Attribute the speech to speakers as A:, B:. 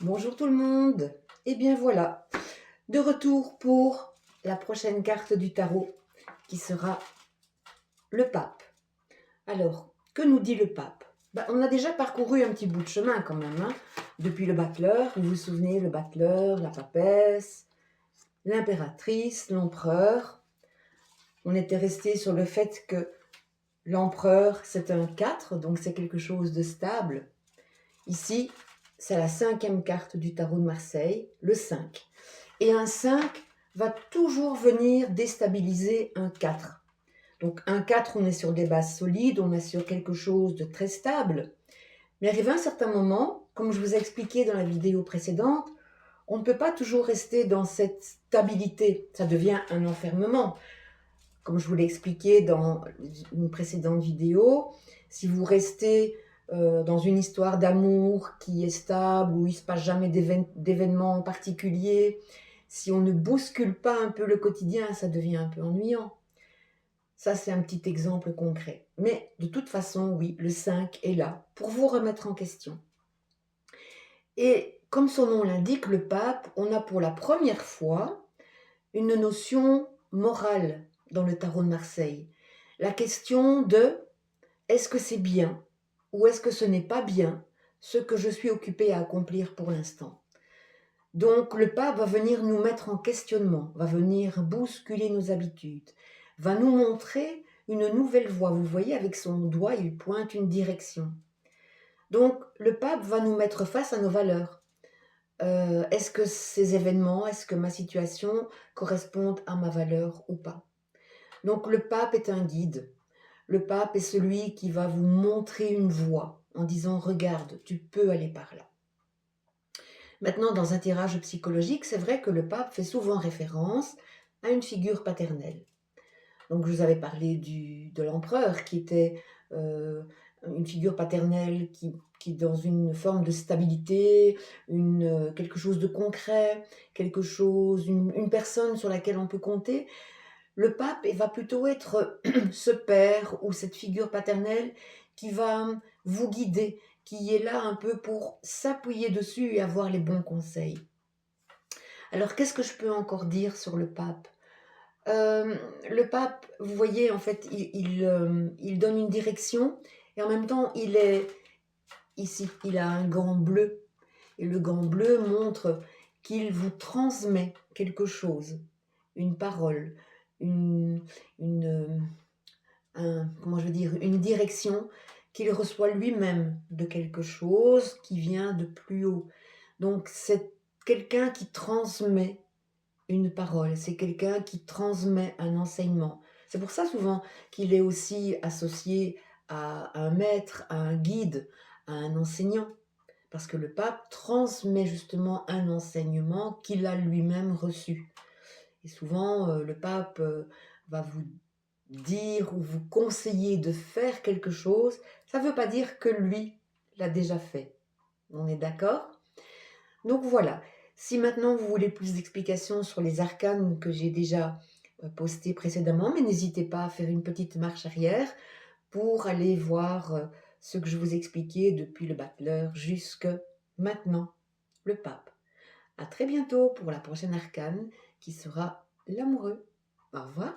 A: Bonjour tout le monde. Et bien voilà, de retour pour la prochaine carte du tarot qui sera le pape. Alors, que nous dit le pape? On a déjà parcouru un petit bout de chemin quand même, hein, depuis le battleur. Vous vous souvenez, le battleur, la papesse, l'impératrice, l'empereur. On était resté sur le fait que l'empereur, c'est un 4, donc c'est quelque chose de stable. Ici, c'est la 5e carte du tarot de Marseille, le 5. Et un 5 va toujours venir déstabiliser un 4. Donc un 4, on est sur des bases solides, on est sur quelque chose de très stable. Mais arrivé à un certain moment, comme je vous ai expliqué dans la vidéo précédente, on ne peut pas toujours rester dans cette stabilité. Ça devient un enfermement. Comme je vous l'ai expliqué dans une précédente vidéo, si vous restez dans une histoire d'amour qui est stable, où il ne se passe jamais d'événements particuliers, si on ne bouscule pas un peu le quotidien, ça devient un peu ennuyant. Ça, c'est un petit exemple concret. Mais de toute façon, oui, le 5 est là pour vous remettre en question. Et comme son nom l'indique, le pape, on a pour la première fois une notion morale dans le tarot de Marseille. La question de est-ce que c'est bien ou est-ce que ce n'est pas bien ce que je suis occupé à accomplir pour l'instant. Donc le pape va venir nous mettre en questionnement, va venir bousculer nos habitudes, va nous montrer une nouvelle voie. Vous voyez, avec son doigt, il pointe une direction. Donc le pape va nous mettre face à nos valeurs. Est-ce que ces événements, est-ce que ma situation correspondent à ma valeur ou pas? Donc le pape est un guide. Le pape est celui qui va vous montrer une voie en disant « Regarde, tu peux aller par là ». Maintenant, dans un tirage psychologique, c'est vrai que le pape fait souvent référence à une figure paternelle. Donc je vous avais parlé de l'empereur qui était une figure paternelle qui dans une forme de stabilité, quelque chose de concret, une personne sur laquelle on peut compter. Le pape va plutôt être ce père ou cette figure paternelle qui va vous guider, qui est là un peu pour s'appuyer dessus et avoir les bons conseils. Alors, qu'est-ce que je peux encore dire sur le pape? Le pape, vous voyez, en fait, il donne une direction et en même temps, il est ici, il a un gant bleu. Et le gant bleu montre qu'il vous transmet quelque chose, une parole, une, une, comment je veux dire, une direction qu'il reçoit lui-même de quelque chose qui vient de plus haut. Donc c'est quelqu'un qui transmet une parole, c'est quelqu'un qui transmet un enseignement. C'est pour ça souvent qu'il est aussi associé à un maître, à un guide, à un enseignant. Parce que le pape transmet justement un enseignement qu'il a lui-même reçu. Et souvent, le pape va vous dire ou vous conseiller de faire quelque chose. Ça ne veut pas dire que lui l'a déjà fait. On est d'accord? Donc voilà. Si maintenant vous voulez plus d'explications sur les arcanes que j'ai déjà postées précédemment, mais n'hésitez pas à faire une petite marche arrière pour aller voir ce que je vous expliquais depuis le battleur jusque maintenant, le pape. À très bientôt pour la prochaine arcane qui sera l'amoureux. Au revoir.